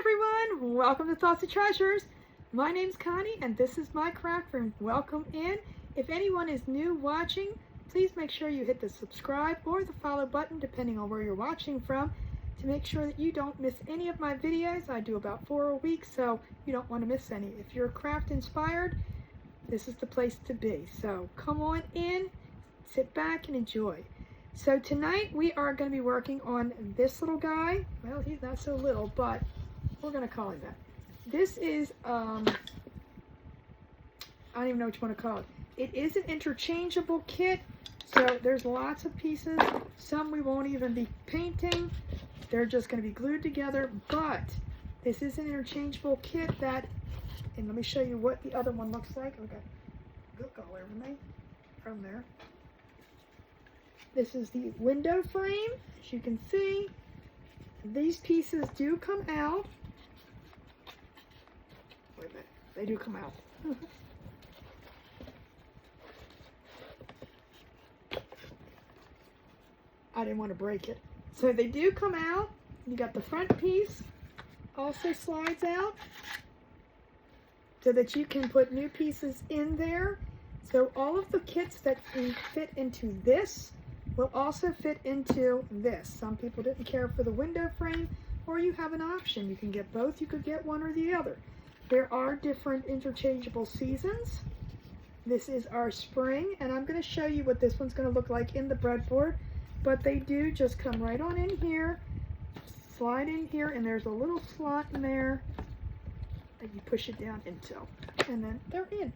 everyone, welcome to Thoughts and Treasures. My name's Connie and this is my craft room. Welcome in. If anyone is new watching, please make sure you hit the subscribe or the follow button depending on where you're watching from to make sure that you don't miss any of my videos. I do about 4 a week, so you don't want to miss any. If you're craft inspired, this is the place to be. So come on in, sit back and enjoy. So tonight we are going to be working on this little guy. Well, he's not so little, but we're going to call him that. This is, I don't even know what you want to call it. It is an interchangeable kit, so there's lots of pieces. Some we won't even be painting. They're just going to be glued together, but this is an interchangeable kit that, and let me show you what the other one looks like. Okay, look all over me from there. This is the window frame. As you can see, these pieces do come out. Wait a minute, they do come out. I didn't want to break it. So they do come out. You got the front piece, also slides out so that you can put new pieces in there. So all of the kits that fit into this will also fit into this. Some people didn't care for the window frame, or you have an option. You can get both, you could get one or the other. There are different interchangeable seasons. This is our spring, and I'm going to show you what this one's going to look like in the breadboard, but they do just come right on in here, slide in here, and there's a little slot in there that you push it down into, and then they're in.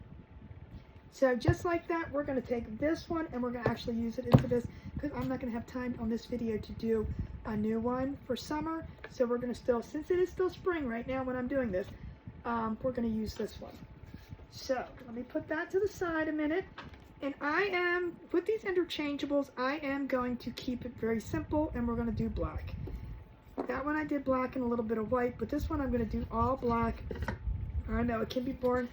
So just like that, we're going to take this one and we're going to actually use it into this, because I'm not going to have time on this video to do a new one for summer. So we're going to still, since it is still spring right now when I'm doing this, we're going to use this one. So let me put that to the side a minute. And I am, with these interchangeables, I am going to keep it very simple, and we're going to do black. That one I did black and a little bit of white, but this one I'm going to do all black. I know it can be boring.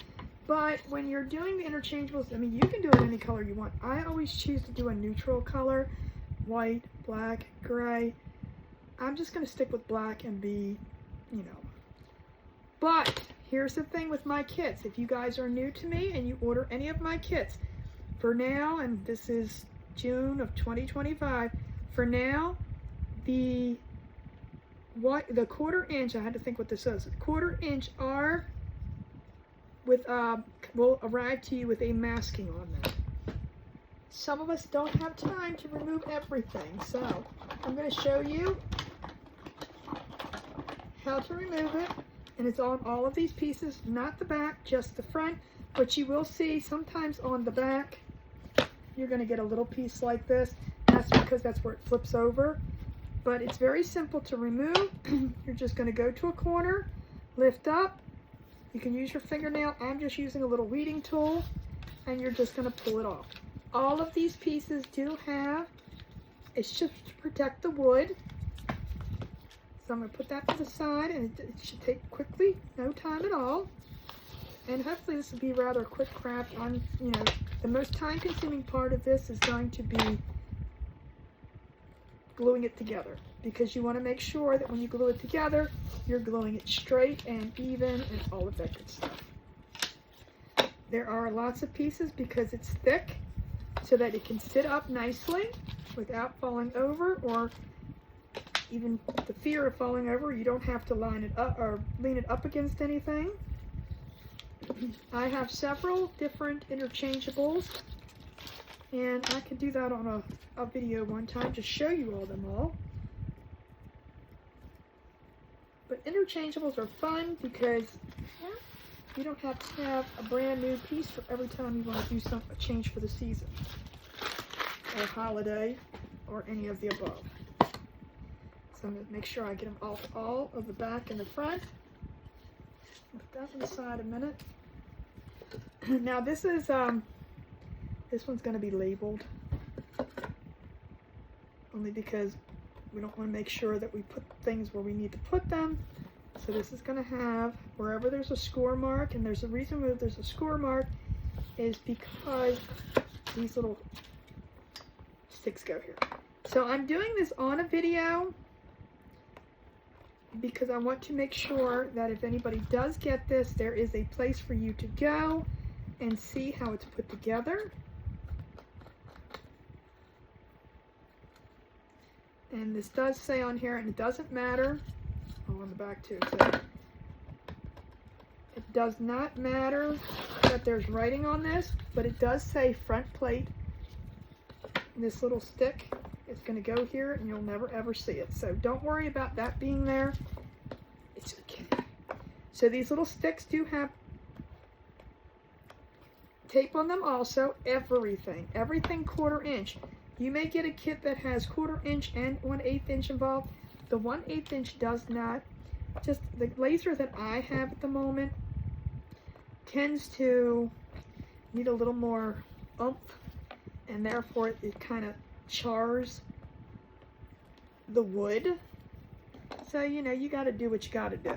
But when you're doing the interchangeables, I mean, you can do it any color you want. I always choose to do a neutral color, white, black, gray. I'm just going to stick with black and be, you know. But here's the thing with my kits. If you guys are new to me and you order any of my kits, for now, and this is June of 2025, for now, the 1/4 inch, I had to think what this is, 1/4 inch are with will arrive to you with a masking on them. Some of us don't have time to remove everything, so I'm going to show you how to remove it, and it's on all of these pieces, not the back, just the front. But you will see sometimes on the back you're going to get a little piece like this. That's because that's where it flips over, but it's very simple to remove. You're just going to go to a corner, lift up. You can use your fingernail. I'm just using a little weeding tool, and you're just going to pull it off. All of these pieces do have, it's just to protect the wood. So I'm going to put that to the side, and it should take quickly, no time at all. And hopefully this will be rather a quick craft. You know, the most time-consuming part of this is going to be gluing it together, because you want to make sure that when you glue it together, you're gluing it straight and even and all of that good stuff. There are lots of pieces because it's thick, so that it can sit up nicely without falling over, or even the fear of falling over. You don't have to line it up or lean it up against anything. I have several different interchangeables, and I could do that on a video one time to show you all them all. But interchangeables are fun because you don't have to have a brand new piece for every time you want to do a change for the season or holiday or any of the above. So I'm going to make sure I get them off all of the back and the front. Put that to the side a minute. Now this is this one's going to be labeled, only because we don't want to make sure that we put things where we need to put them. So this is going to have, wherever there's a score mark, and there's a reason why there's a score mark is because these little sticks go here. So I'm doing this on a video because I want to make sure that if anybody does get this, there is a place for you to go and see how it's put together. And this does say on here, and it doesn't matter, oh, on the back too, so it does not matter that there's writing on this, but it does say front plate. This little stick is going to go here, and you'll never ever see it. So don't worry about that being there. It's okay. So these little sticks do have tape on them also. Everything 1/4 inch. You may get a kit that has 1/4 inch and 1/8 inch involved. The 1/8 inch does not. Just the laser that I have at the moment tends to need a little more oomph, and therefore it kind of chars the wood. So, you know, you got to do what you got to do.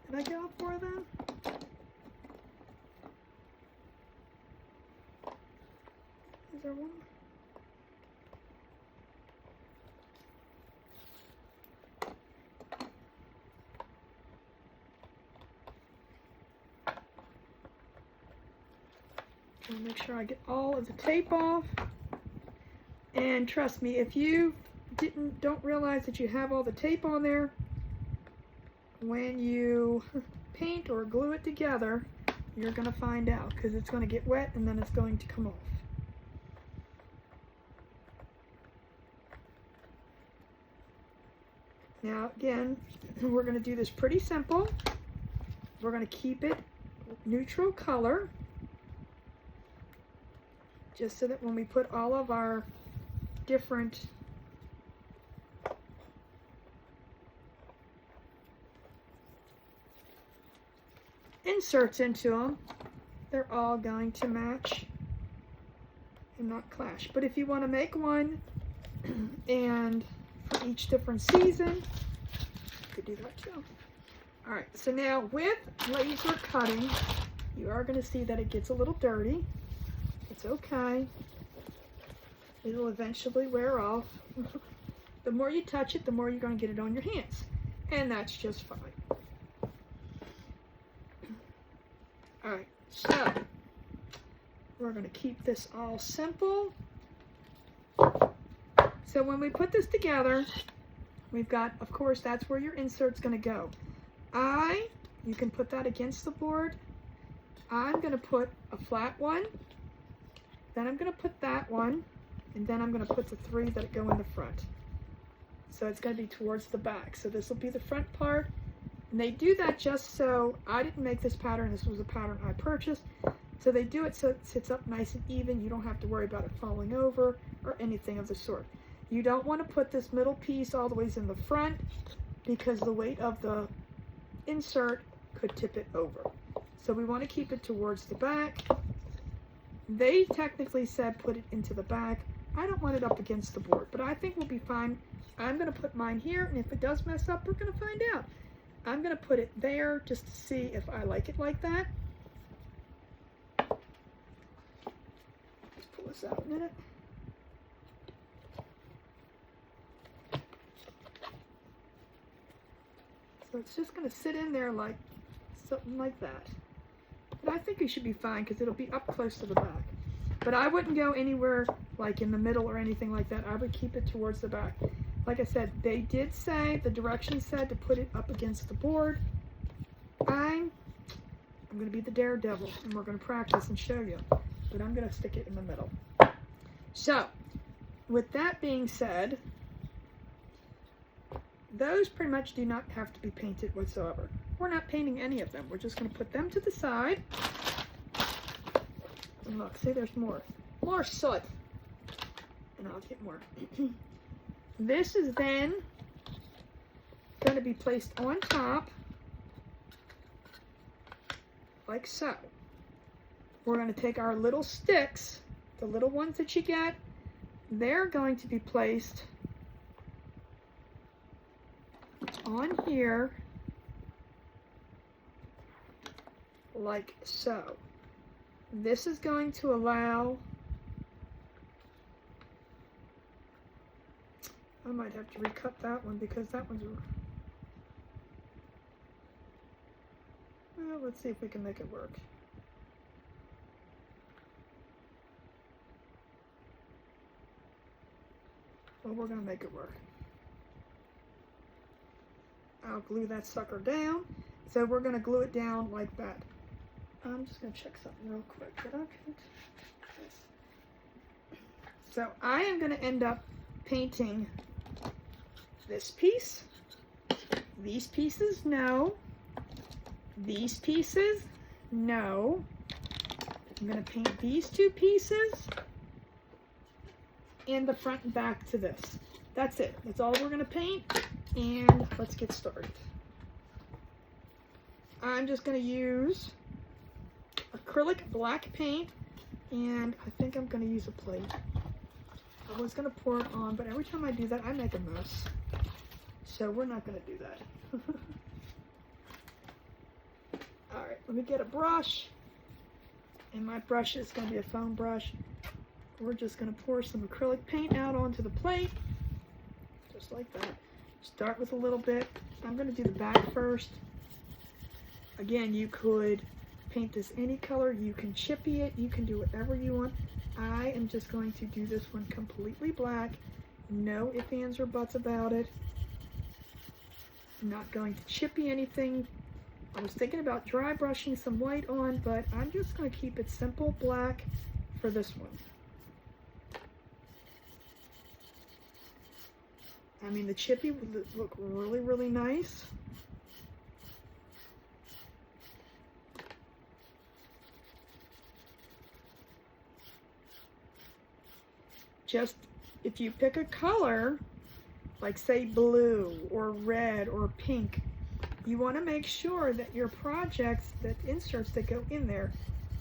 Did I go for them? Is there one? I'll make sure I get all of the tape off. And trust me, if you don't realize that you have all the tape on there, when you paint or glue it together, you're going to find out, because it's going to get wet and then it's going to come off. Now again, we're going to do this pretty simple. We're going to keep it neutral color, just so that when we put all of our different inserts into them, they're all going to match and not clash. But if you want to make one and for each different season, you could do that too. All right, so now with laser cutting, you are going to see that it gets a little dirty. It's okay. It'll eventually wear off. The more you touch it, the more you're going to get it on your hands. And that's just fine. Alright, so we're going to keep this all simple. So when we put this together, we've got, of course, that's where your insert's going to go. You can put that against the board. I'm going to put a flat one. Then I'm going to put that one, and then I'm going to put the 3 that go in the front. So it's going to be towards the back. So this will be the front part. And they do that just so, I didn't make this pattern, this was a pattern I purchased. So they do it so it sits up nice and even. You don't have to worry about it falling over or anything of the sort. You don't want to put this middle piece all the way in the front, because the weight of the insert could tip it over. So we want to keep it towards the back. They technically said put it into the back. I don't want it up against the board, but I think we'll be fine. I'm going to put mine here, and if it does mess up, we're going to find out. I'm going to put it there just to see if I like it like that. Let's pull this out a minute. So it's just going to sit in there like something like that. But I think it should be fine, because it'll be up close to the back. But I wouldn't go anywhere like in the middle or anything like that. I would keep it towards the back. Like I said, they did say, the directions said to put it up against the board. I'm going to be the daredevil, and we're going to practice and show you. But I'm going to stick it in the middle. So, with that being said, those pretty much do not have to be painted whatsoever. We're not painting any of them. We're just going to put them to the side. And look, see, there's more soot. And I'll get more. This is then going to be placed on top, like so. We're going to take our little sticks, the little ones that you get, they're going to be placed on here, like so. This is going to allow, I might have to recut that one, because that one's, Well, let's see if we can make it work. Well, we're gonna make it work. I'll glue that sucker down. So we're gonna glue it down like that. I'm just gonna check something real quick. Did I paint this? So I am gonna end up painting this piece. These pieces, no. These pieces, no. I'm gonna paint these two pieces and the front and back to this. That's it. That's all we're gonna paint, and let's get started. I'm just gonna use acrylic black paint, and I think I'm gonna use a plate. I was gonna pour it on, but every time I do that, I make a mess. So we're not gonna do that. All right, let me get a brush, and my brush is gonna be a foam brush. We're just gonna pour some acrylic paint out onto the plate, just like that. Start with a little bit. I'm gonna do the back first. Again, you could paint this any color, you can chippy it, you can do whatever you want. I am just going to do this one completely black. No ifs, ands, or buts about it. I'm not going to chippy anything. I was thinking about dry brushing some white on, but I'm just going to keep it simple black for this one. I mean, the chippy would look really, really nice. Just, if you pick a color, like say blue or red or pink, you want to make sure that your projects, that inserts that go in there,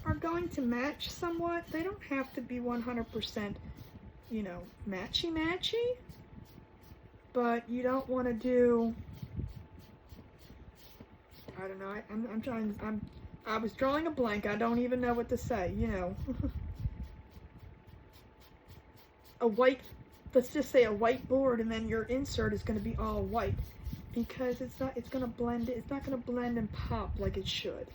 are going to match somewhat. They don't have to be 100%, you know, matchy-matchy, but you don't want to do, I don't know, I was drawing a blank. I don't even know what to say, you know. A white, let's just say a white board, and then your insert is going to be all white, because it's not going to blend and pop like it should.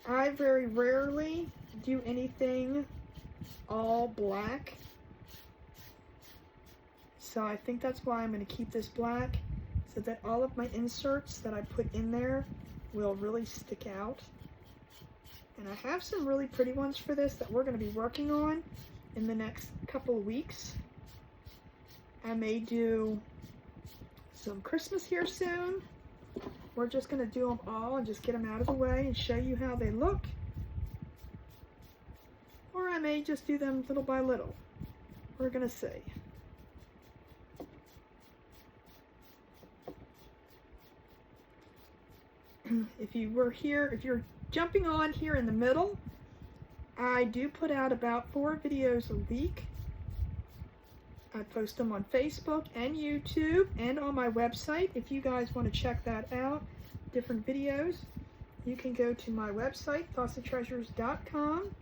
I very rarely do anything all black, so I think that's why I'm going to keep this black, so that all of my inserts that I put in there will really stick out. And I have some really pretty ones for this that we're going to be working on in the next couple of weeks. I may do some Christmas here soon. We're just going to do them all and just get them out of the way and show you how they look. Or I may just do them little by little. We're going to see. If you were here, if you're jumping on here in the middle, I do put out about 4 videos a week. I post them on Facebook and YouTube and on my website. If you guys want to check that out, different videos, you can go to my website, thoughtsandtreasures.com,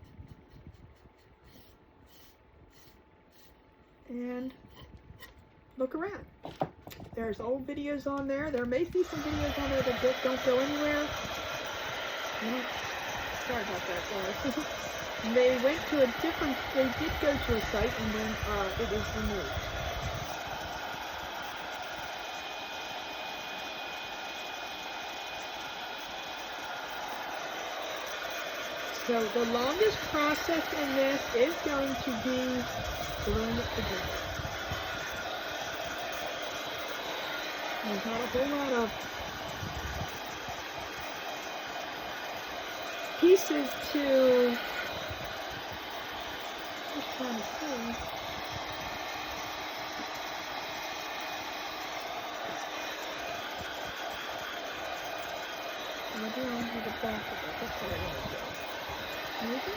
and look around. There's old videos on there. There may be some videos on there that don't go anywhere. Sorry about that, guys. They went to a different, they did go to a site, and then it was removed. So the longest process in this is going to be gluing it together. There's not a whole lot of pieces to, just trying to see. Maybe I'll do the back of it. That's what I want to do. Maybe?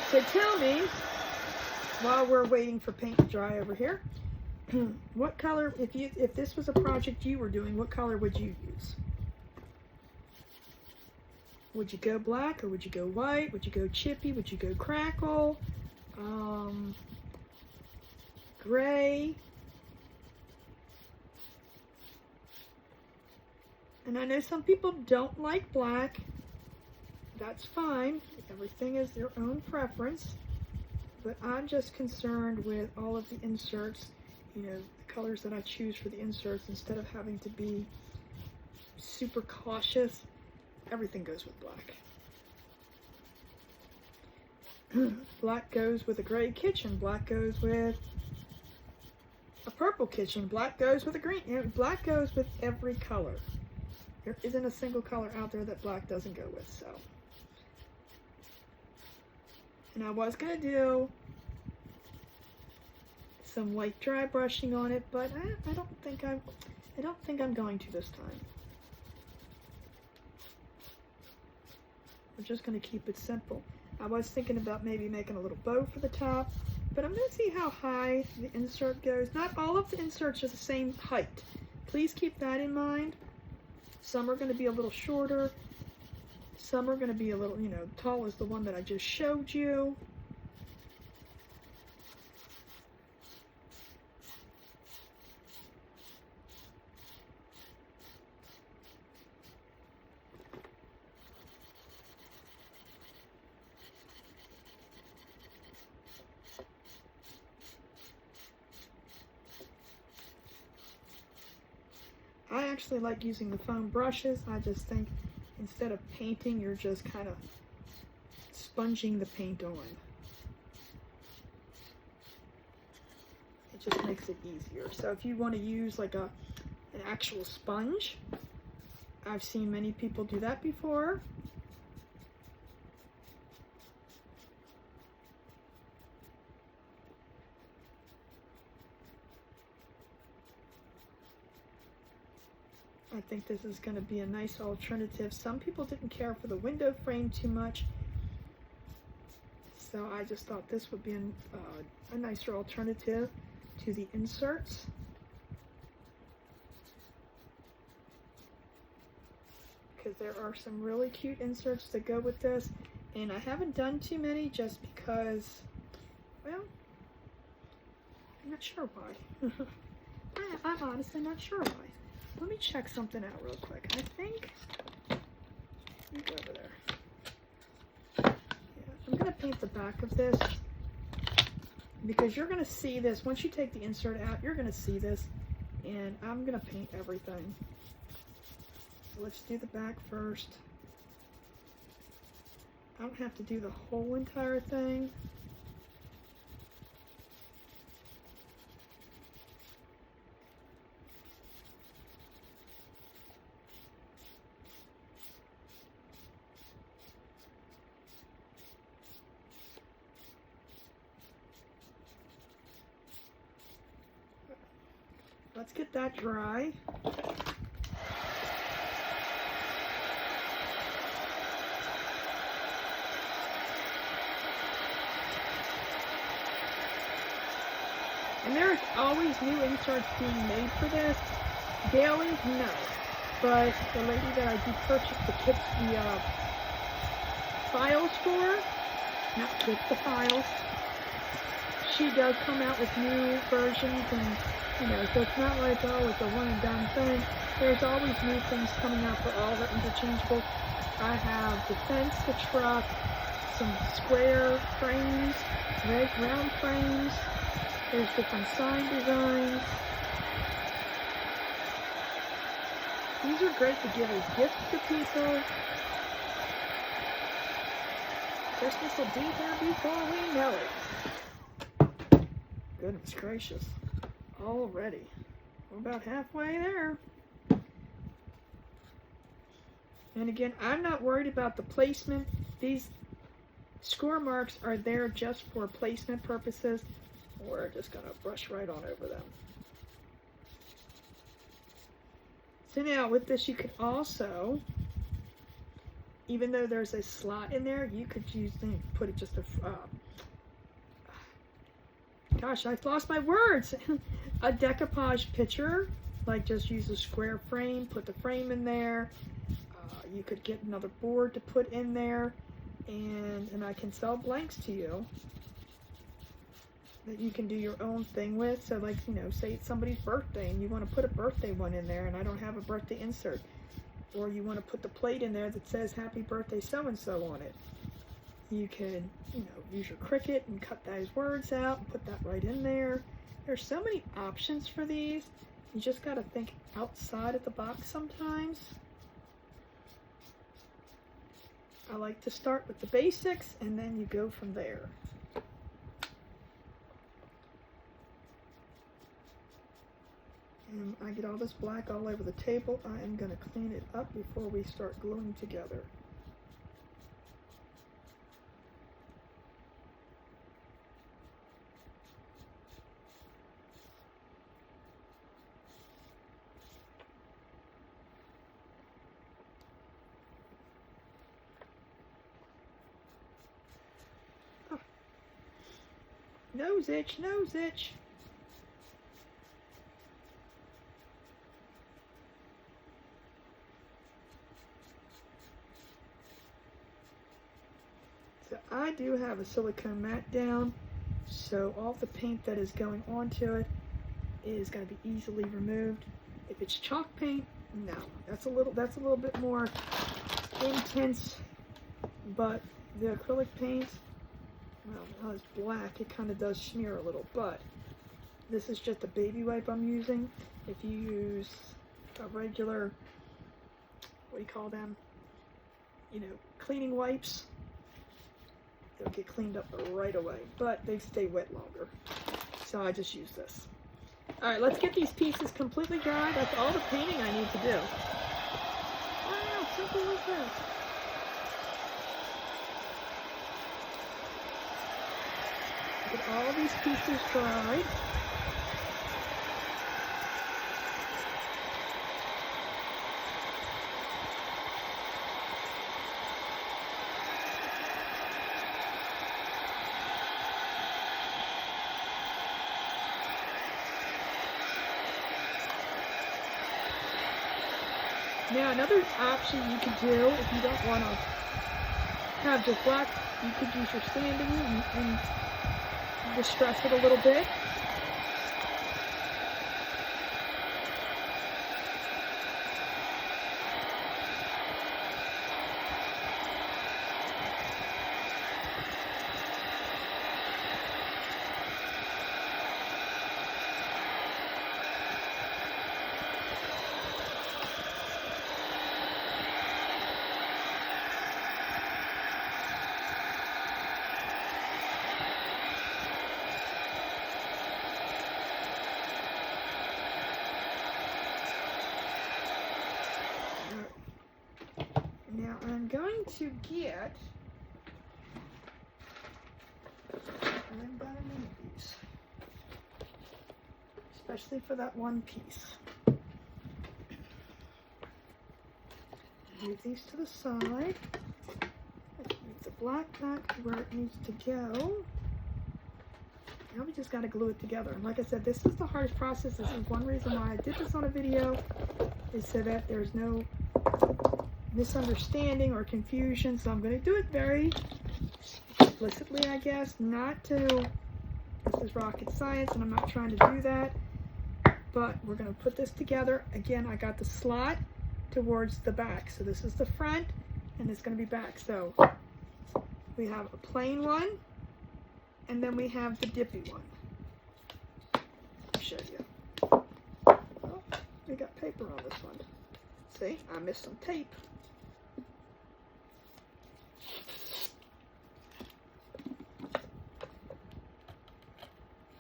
So tell me, while we're waiting for paint to dry over here, what color, if this was a project you were doing, what color would you use? Would you go black or would you go white? Would you go chippy? Would you go crackle? Gray? And I know some people don't like black. That's fine. Everything is their own preference. But I'm just concerned with all of the inserts, you know, the colors that I choose for the inserts, instead of having to be super cautious. Everything goes with black. Black goes with a gray kitchen. Black goes with a purple kitchen. Black goes with a green. You know, black goes with every color. There isn't a single color out there that black doesn't go with. So, and I was gonna do some white dry brushing on it, but I don't think I'm going to this time. We're just going to keep it simple. I was thinking about maybe making a little bow for the top, but I'm going to see how high the insert goes. Not all of the inserts are the same height. Please keep that in mind. Some are going to be a little shorter. Some are going to be a little, you know, tall as the one that I just showed you. I actually like using the foam brushes. I just think instead of painting, you're just kind of sponging the paint on. It just makes it easier. So if you want to use like an actual sponge, I've seen many people do that before. I think this is going to be a nice alternative. Some people didn't care for the window frame too much, so I just thought this would be a nicer alternative to the inserts. Because there are some really cute inserts that go with this, and I haven't done too many just because, well, I'm not sure why. I'm honestly not sure why. Let me check something out real quick. I think, let me go over there. Yeah, I'm going to paint the back of this because you're going to see this. Once you take the insert out, you're going to see this, and I'm going to paint everything. So let's do the back first. I don't have to do the whole entire thing. Let's get that dry. And there's always new inserts being made for this. Daily, no. But the lady that I do purchase the kits, the files for, not kits, the files, she does come out with new versions, and you know, so it's not like, oh, it's a one and done thing. There's always new things coming out for all the interchangeable. I have the fence, the truck, some square frames, red round frames. There's different sign designs. These are great to give as gifts to people. Christmas will be here before we know it. Goodness gracious. Already. We're about halfway there. And again, I'm not worried about the placement. These score marks are there just for placement purposes. We're just going to brush right on over them. So now with this, you could also, even though there's a slot in there, you could use, put it just a, gosh, I've lost my words. A decoupage picture, like just use a square frame, put the frame in there. You could get another board to put in there, and I can sell blanks to you that you can do your own thing with. So like, you know, say it's somebody's birthday and you want to put a birthday one in there and I don't have a birthday insert, or you want to put the plate in there that says happy birthday so-and-so on it. You can, you know, use your Cricut and cut those words out and put that right in there. There's so many options for these. You just got to think outside of the box sometimes. I like to start with the basics and then you go from there. And I get all this black all over the table. I am going to clean it up before we start gluing together. Oh. Nose itch, nose itch. So I do have a silicone mat down, so all the paint that is going onto it is going to be easily removed. If it's chalk paint, no, that's a little bit more intense. But the acrylic paint, well, it's black, it kind of does smear a little. But this is just a baby wipe I'm using. If you use a regular, what do you call them? You know, cleaning wipes, they'll get cleaned up right away, but they stay wet longer. So I just use this. All right, let's get these pieces completely dry. That's all the painting I need to do. Wow, simple as this. Get all these pieces dried. Now another option you could do, if you don't want to have just black, you could use your sanding and distress it a little bit. Now I'm going to get, I'm going to need these, especially for that one piece. Move these to the side. Let's move the black back to where it needs to go. Now we just got to glue it together. And like I said, this is the hardest process. This is one reason why I did this on a video, is so that there's no misunderstanding or confusion. So I'm going to do it very explicitly, I guess, not to, this is rocket science and I'm not trying to do that, but we're going to put this together. Again, I got the slot towards the back, so this is the front and it's going to be back. So we have a plain one and then we have the dippy one. I'll show you. Oh, we got paper on this one. See, I missed some tape.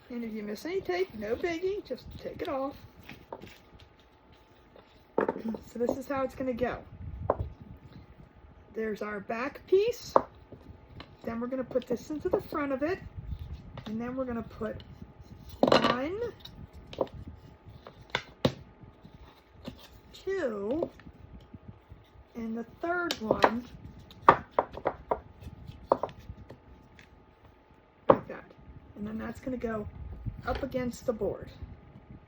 And if you miss any tape, no biggie, just take it off. So this is how it's going to go. There's our back piece. Then we're going to put this into the front of it. And then we're going to put 1, 2, and the third one like that. And then that's going to go up against the board,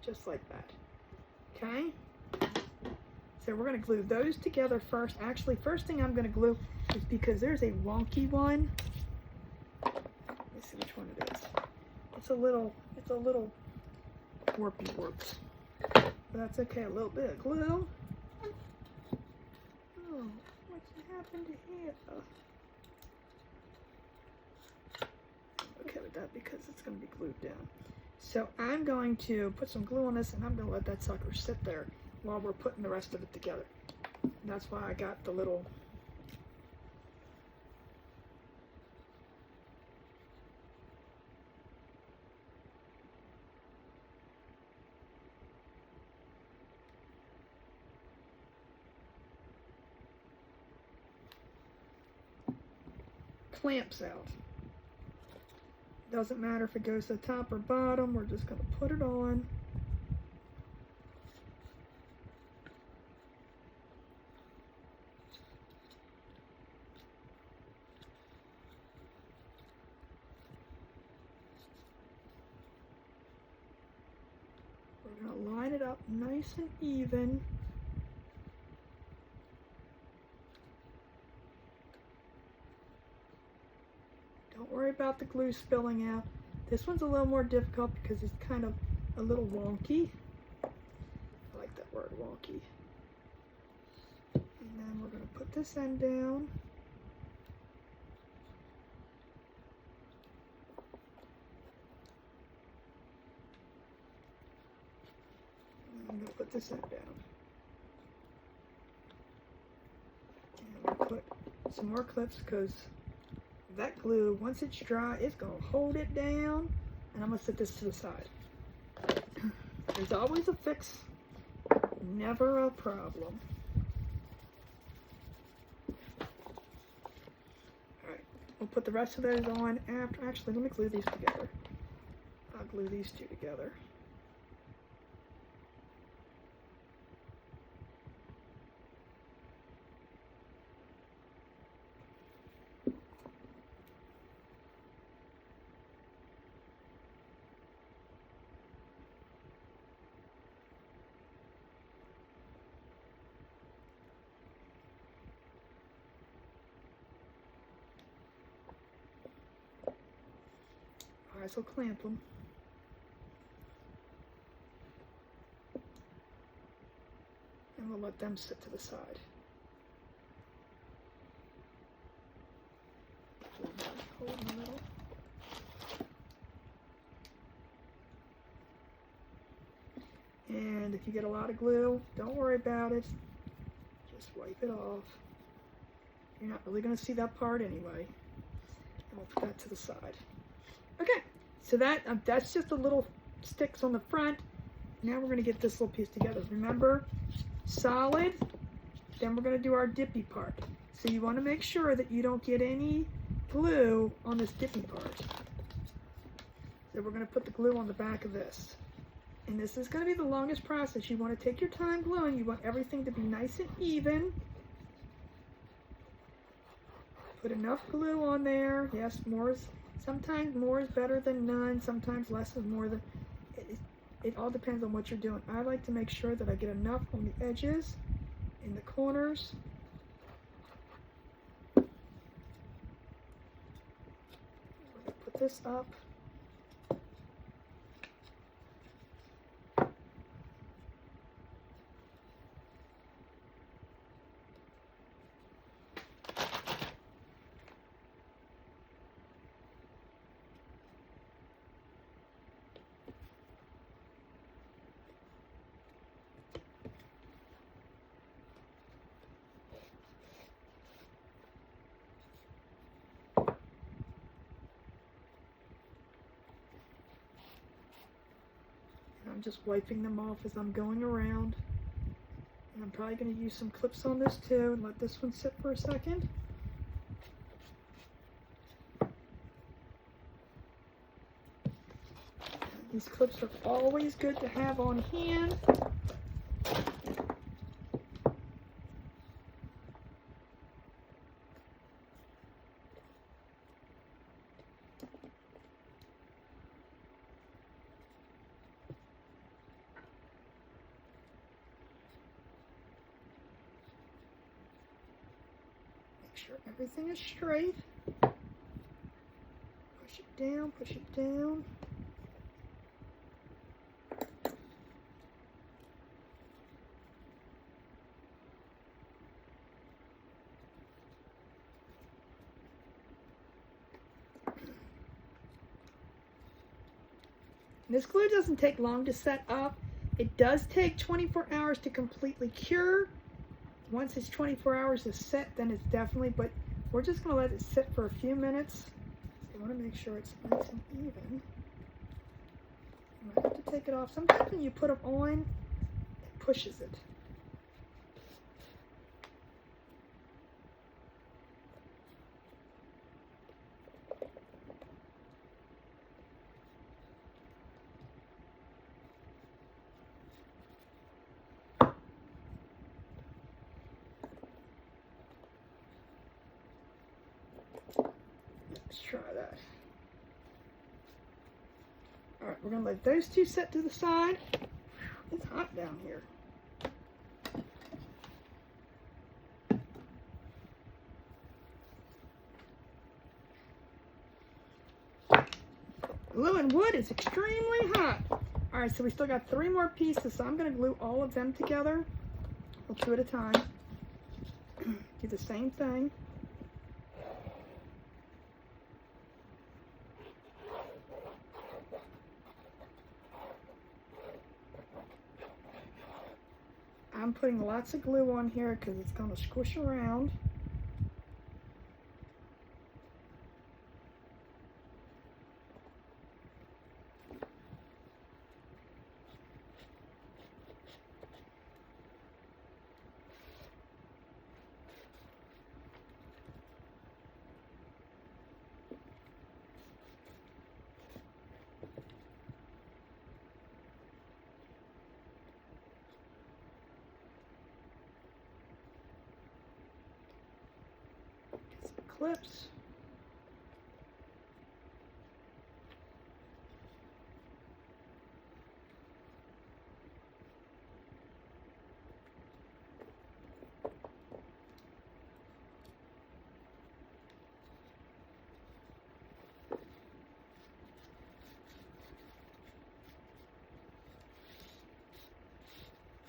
just like that. Okay? So we're going to glue those together first. Actually, first thing I'm going to glue is because there's a wonky one. Let me see which one it is. It's a little warpy warps. But that's okay, a little bit of glue. Oh, what's happened to here? Okay with that because it's going to be glued down. So I'm going to put some glue on this and I'm going to let that sucker sit there while we're putting the rest of it together. And that's why I got the little clamps out. Doesn't matter if it goes to the top or bottom, we're just going to put it on. We're going to line it up nice and even. Don't worry about the glue spilling out. This one's a little more difficult because it's kind of a little wonky. I like that word, wonky. And then we're going to put this end down. And I'm going to put this end down. And we'll put some more clips because that glue, once it's dry, it's going to hold it down. And I'm going to set this to the side. There's always a fix, never a problem. Alright, we'll put the rest of those on after. Actually, let me glue these together. I'll glue these two together. Alright, so clamp them. And we'll let them sit to the side. Hold in the middle. And if you get a lot of glue, don't worry about it. Just wipe it off. You're not really going to see that part anyway. And we'll put that to the side. Okay, so that's just a little sticks on the front. Now we're going to get this little piece together. Remember, solid, then we're going to do our dippy part. So you want to make sure that you don't get any glue on this dippy part. So we're going to put the glue on the back of this. And this is going to be the longest process. You want to take your time gluing. You want everything to be nice and even. Put enough glue on there. Yes, sometimes more is better than none. Sometimes less is more than... It all depends on what you're doing. I like to make sure that I get enough on the edges, in the corners. Put this up. I'm just wiping them off as I'm going around. And I'm probably going to use some clips on this too and let this one sit for a second. These clips are always good to have on hand. sure everything is straight. Push it down, push it down. This glue doesn't take long to set up. It does take 24 hours to completely cure. Once it's 24 hours is set, then it's definitely, but we're just gonna let it sit for a few minutes. So you wanna make sure it's nice and even. You might have to take it off. Sometimes when you put them on, it pushes it. Let's try that. All right, we're gonna let those two set to the side. It's hot down here. Glue and wood is extremely hot. All right, so we still got 3 more pieces, so I'm gonna glue all of them together. Well, 2 at a time. Do the same thing. I'm putting lots of glue on here because it's going to squish around. Clips.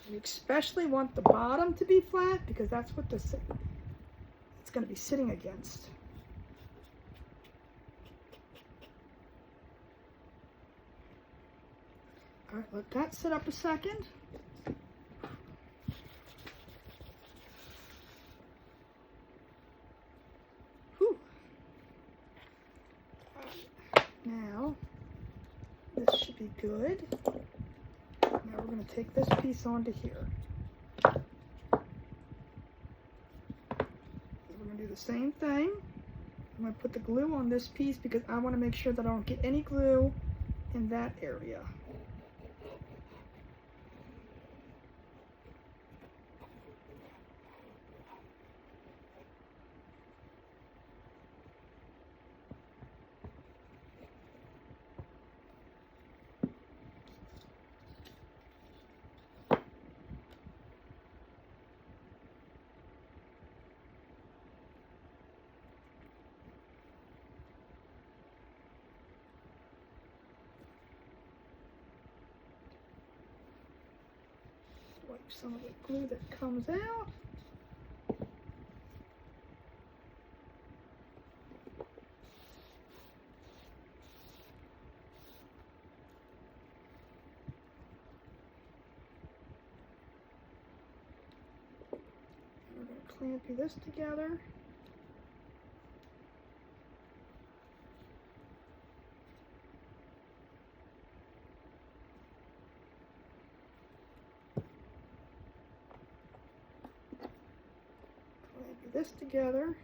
You especially want the bottom to be flat because that's what it's going to be sitting against. All right, let that sit up a second. Whew. Now, this should be good. Now we're going to take this piece onto here. We're going to do the same thing. I'm going to put the glue on this piece because I want to make sure that I don't get any glue in that area. Wipe some of the glue that comes out. We're going to clamp this together. This together.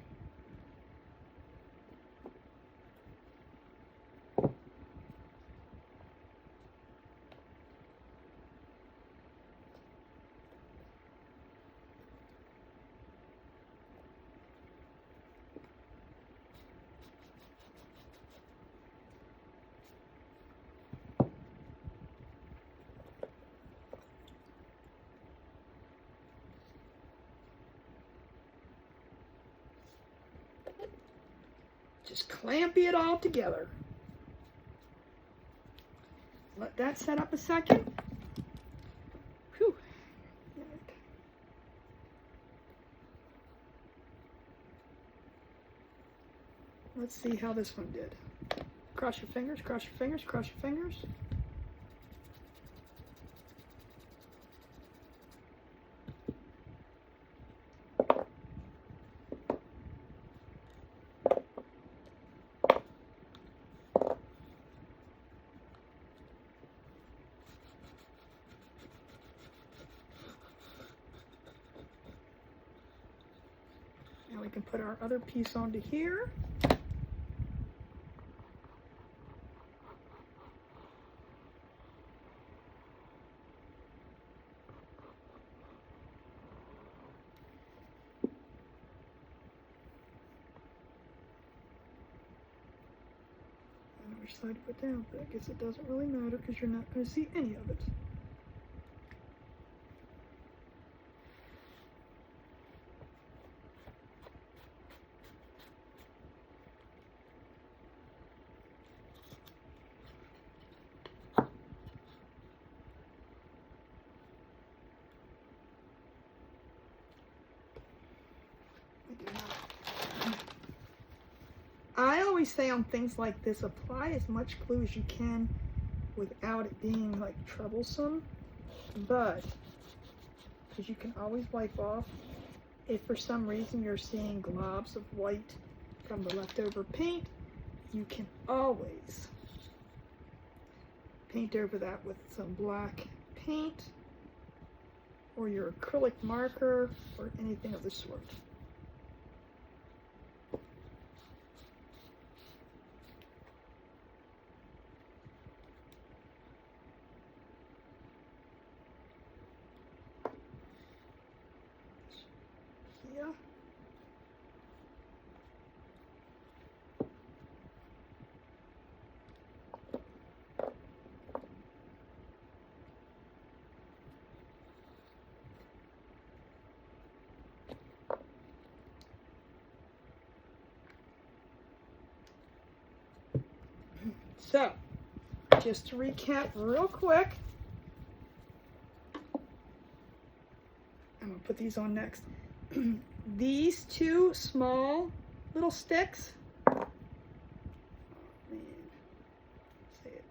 just clampy it all together. Let that set up a second. Whew. Let's see how this one did. Cross your fingers, cross your fingers, cross your fingers. Now we can put our other piece onto here. Which side to put down, but I guess it doesn't really matter because you're not going to see any of it. I always say on things like this, apply as much glue as you can without it being like troublesome, but because you can always wipe off. If for some reason you're seeing globs of white from the leftover paint, you can always paint over that with some black paint or your acrylic marker or anything of the sort. Yeah. So, just to recap real quick, I'm going to put these on next. These two small little sticks, oh man, say it,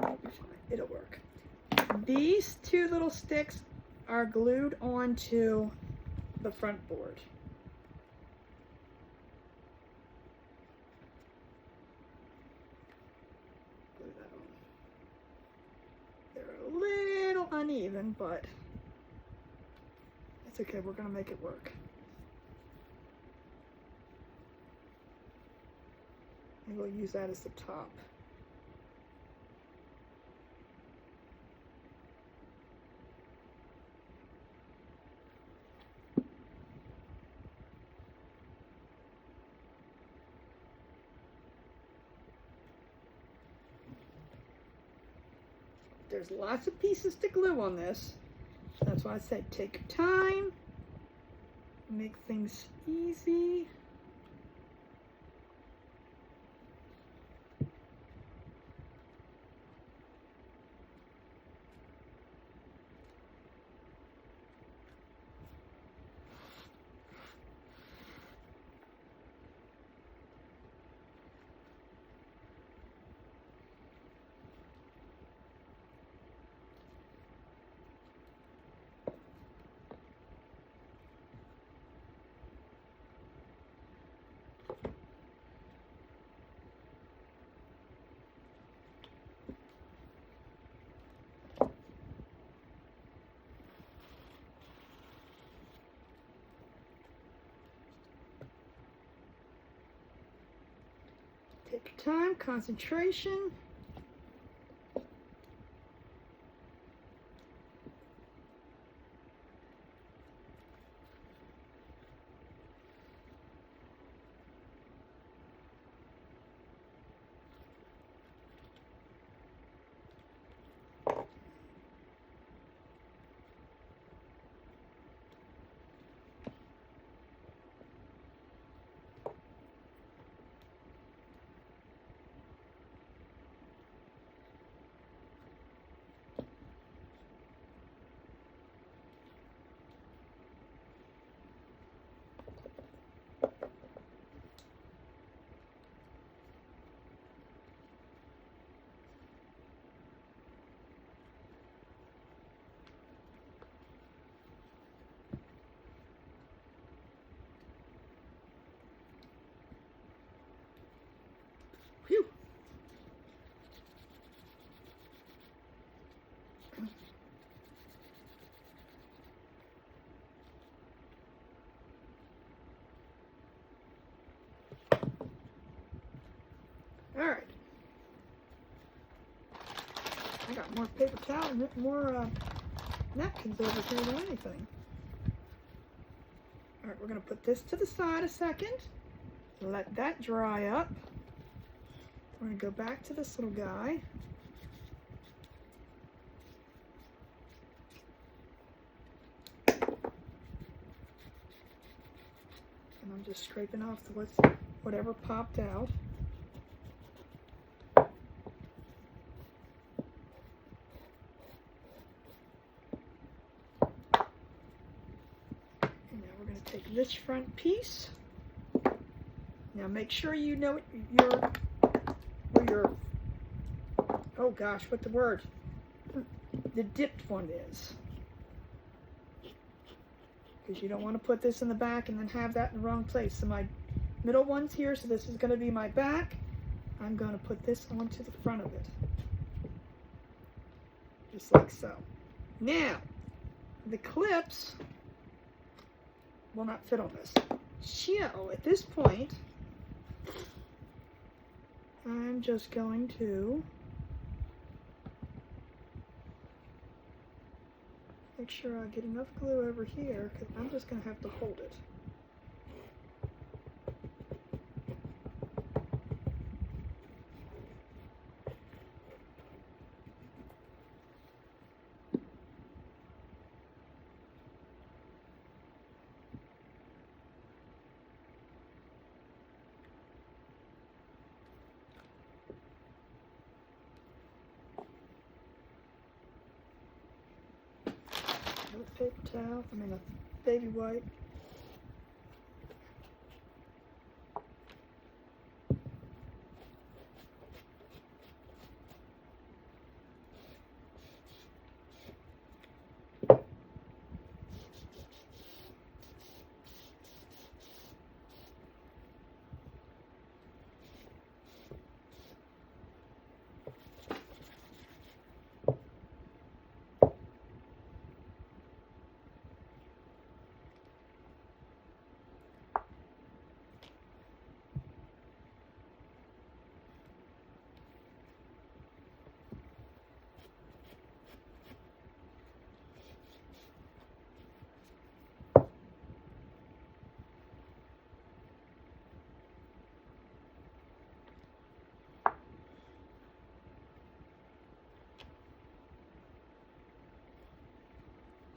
it'll be fine, it'll work. These two little sticks are glued onto the front board. Glue that on. They're a little uneven, but it's okay, we're going to make it work. And we'll use that as the top. There's lots of pieces to glue on this. That's why I said take your time, make things easy. Take your time, concentration. All right. I got more paper towel, more napkins over here than anything. All right, we're going to put this to the side a second. Let that dry up. We're going to go back to this little guy. And I'm just scraping off whatever popped out. Take this front piece. Now make sure you know where your, oh gosh, what the word? The dipped one is. Because you don't want to put this in the back and then have that in the wrong place. So my middle one's here, so this is going to be my back. I'm going to put this onto the front of it. Just like so. Now, the clips will not fit on this. So at this point, I'm just going to make sure I get enough glue over here, because I'm just going to have to hold it. Paper towel, a baby wipe.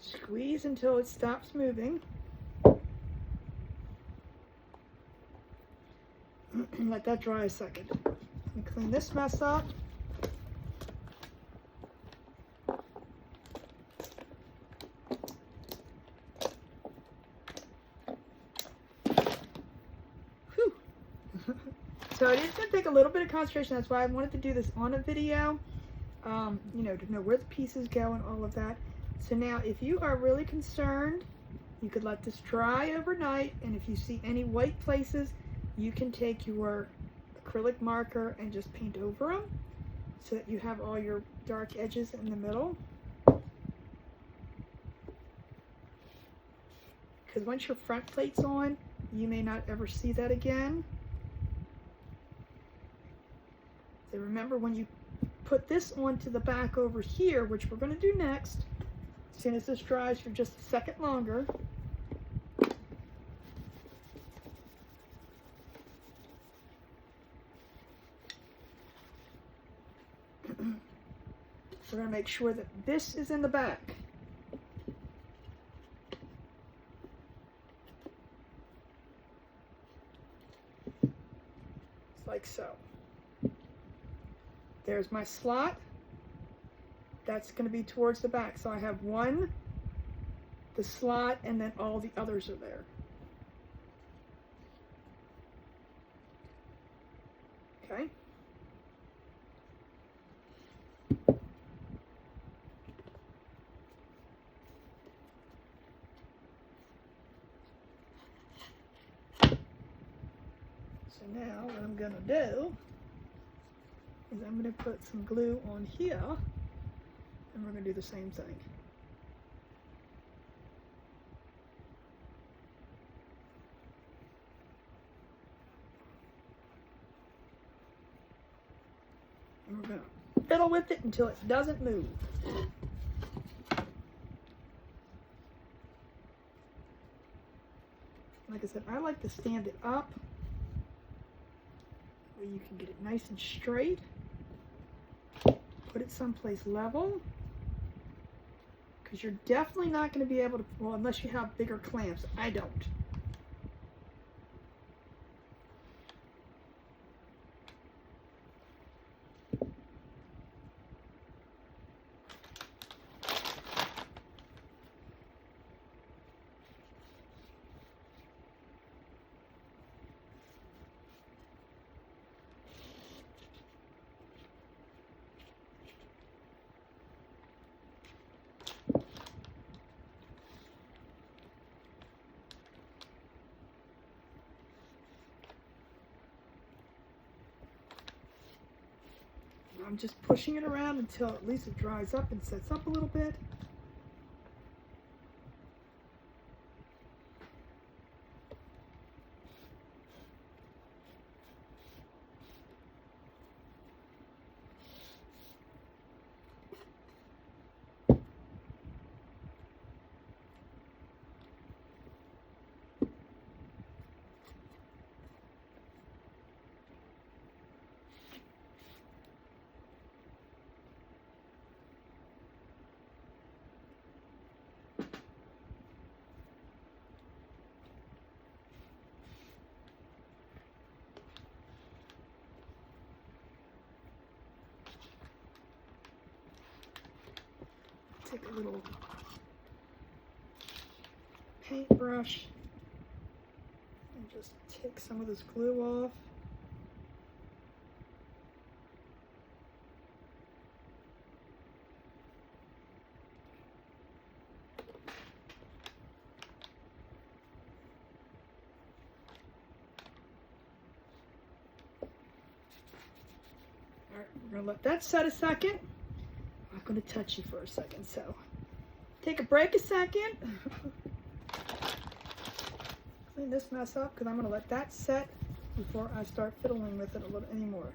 Squeeze until it stops moving. Let that dry a second. Let me clean this mess up. Whew. So it is going to take a little bit of concentration. That's why I wanted to do this on a video. You know, to know where the pieces go and all of that. So now, if you are really concerned, you could let this dry overnight, and if you see any white places, you can take your acrylic marker and just paint over them so that you have all your dark edges in the middle. Because once your front plate's on, you may not ever see that again. So remember, when you put this onto the back over here, which we're going to do next, as soon as this dries for just a second longer, we're going to make sure that this is in the back. It's like so. There's my slot. That's going to be towards the back. So I have one, the slot, and then all the others are there. Okay. So now what I'm going to do is I'm going to put some glue on here, and we're going to do the same thing. fiddle with it until it doesn't move. Like I said, I like to stand it up where you can get it nice and straight. Put it someplace level, because you're definitely not going to be able to, well, unless you have bigger clamps. I don't. I'm just pushing it around until at least it dries up and sets up a little bit. Take a little paintbrush and just take some of this glue off. All right, we're gonna let that set a second. I'm not going to touch you for a second, so take a break a second. Clean this mess up, because I'm going to let that set before I start fiddling with it a little anymore.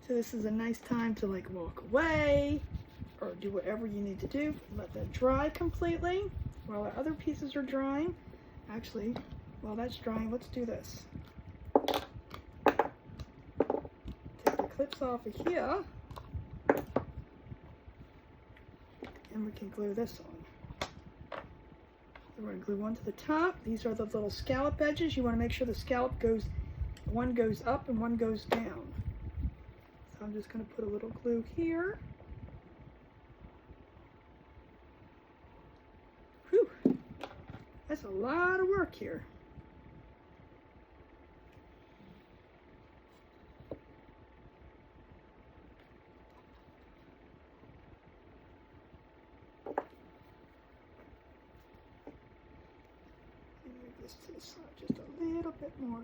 So this is a nice time to like walk away or do whatever you need to do. Let that dry completely while the other pieces are drying. Actually, while that's drying, let's do this. Take the clips off of here. And we can glue this on. We're going to glue one to the top. These are the little scallop edges. You want to make sure the scallop goes, one goes up and one goes down. So I'm just going to put a little glue here. Whew, that's a lot of work here. To the side just a little bit more.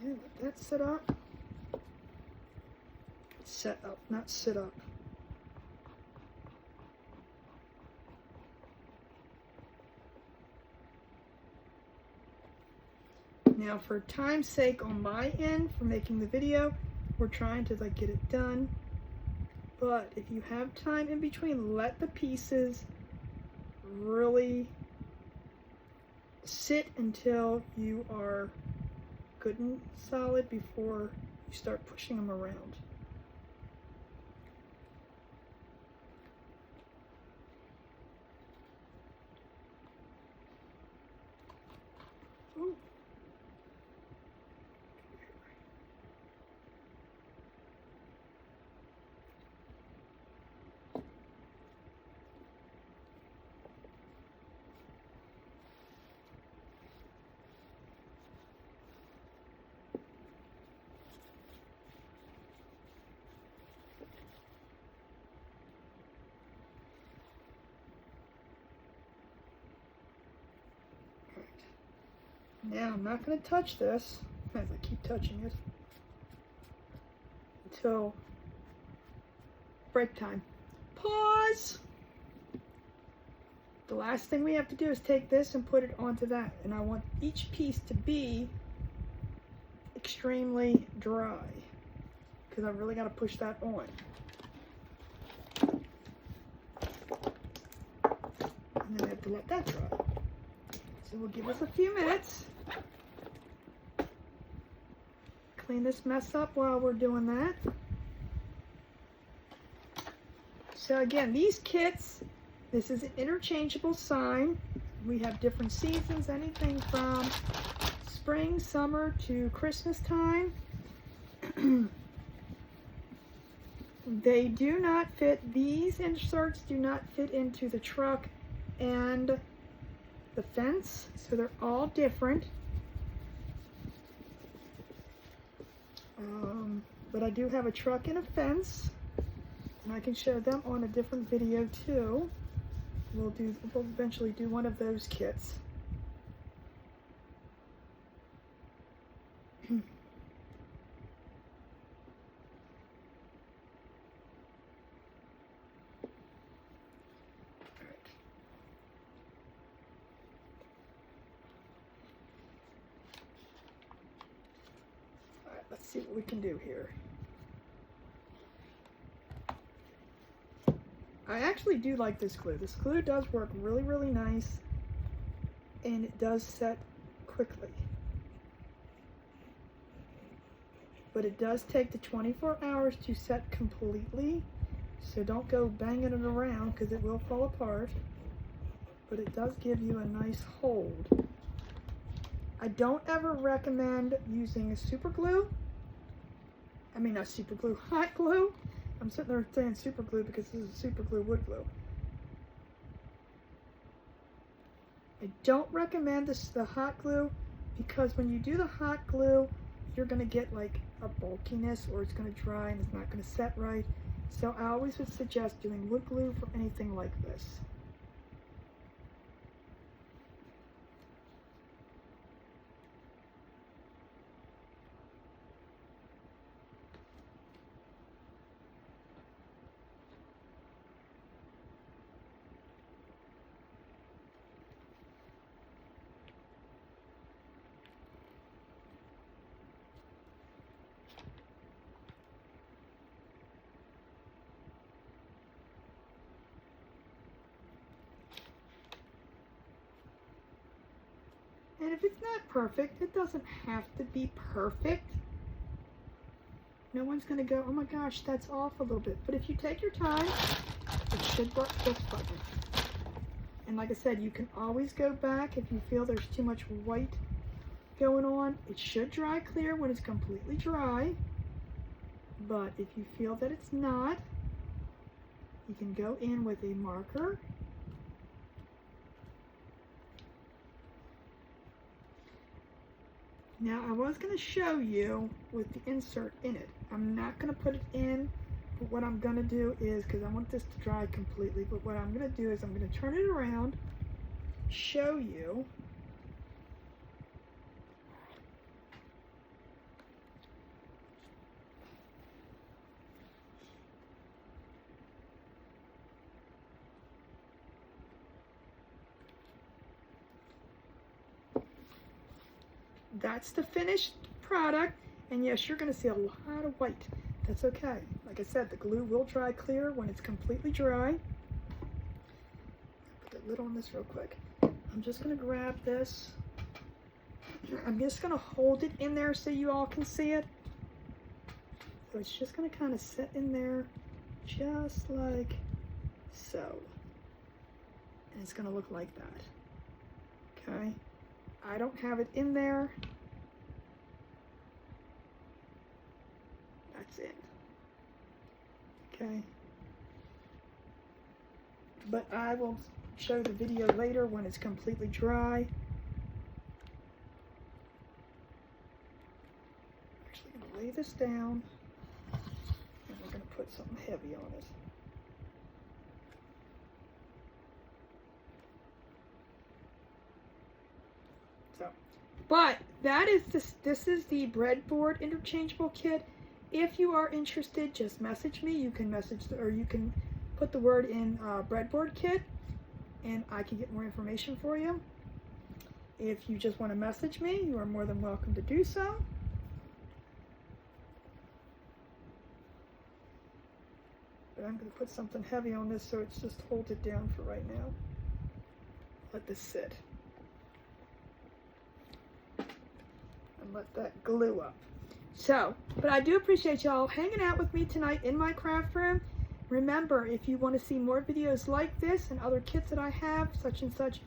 Okay, let that sit up. Set up, not sit up. Now for time's sake on my end for making the video, we're trying to like get it done. But if you have time in between, let the pieces really sit until you are good and solid before you start pushing them around. Ooh. Now I'm not going to touch this as I keep touching it until break time. Pause! The last thing we have to do is take this and put it onto that, and I want each piece to be extremely dry because I really got to push that on. And then I have to let that dry. So we'll give us a few minutes. Clean this mess up while we're doing that. So again, these kits, this is an interchangeable sign. We have different seasons, anything from spring, summer to Christmas time. They do not fit, these inserts do not fit into the truck and the fence, so they're all different. But I do have a truck and a fence, and I can show them on a different video too. We'll eventually do one of those kits. Let's see what we can do here. I actually do like this glue. This glue does work really, really nice, and it does set quickly. But it does take the 24 hours to set completely, so don't go banging it around because it will fall apart. But it does give you a nice hold. I don't ever recommend using a super glue. I mean, not super glue, hot glue. I'm sitting there saying super glue because this is super glue wood glue. I don't recommend the hot glue because when you do the hot glue, you're going to get like a bulkiness, or it's going to dry and it's not going to set right. So I always would suggest doing wood glue for anything like this. And if it's not perfect, it doesn't have to be perfect. No one's going to go, oh my gosh, that's off a little bit. But if you take your time, it should work just fine. And like I said, you can always go back if you feel there's too much white going on. It should dry clear when it's completely dry. But if you feel that it's not, you can go in with a marker. Now, I was going to show you with the insert in it. I'm not going to put it in, but what I'm going to do is, because I want this to dry completely, but what I'm going to do is I'm going to turn it around, show you. That's the finished product, and yes, you're going to see a lot of white. That's okay. Like I said, the glue will dry clear when it's completely dry. Put the lid on this real quick. I'm just going to grab this. I'm just going to hold it in there so you all can see it. So it's just going to kind of sit in there just like so. And it's going to look like that. Okay. I don't have it in there. That's it. Okay. But I will show the video later when it's completely dry. I'm actually going to lay this down, and we're going to put something heavy on it. So But that is this is the Breadboard Interchangeable kit. If you are interested, just message me. You can or you can put the word in Breadboard kit, and I can get more information for you. If you just want to message me, you are more than welcome to do so. But I'm going to put something heavy on this so it's just holds it down for right now. Let this sit. And let that glue up. So, but I do appreciate y'all hanging out with me tonight in my craft room. Remember, if you want to see more videos like this and other kits that I have, such and such,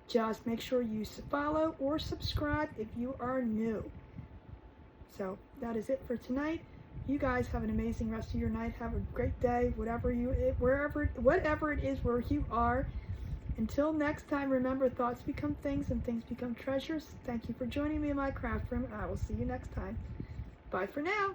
just make sure you follow or subscribe if you are new. So, that is it for tonight. You guys have an amazing rest of your night. Have a great day, whatever it is where you are. Until next time, remember, thoughts become things and things become treasures. Thank you for joining me in my craft room, and I will see you next time. Bye for now.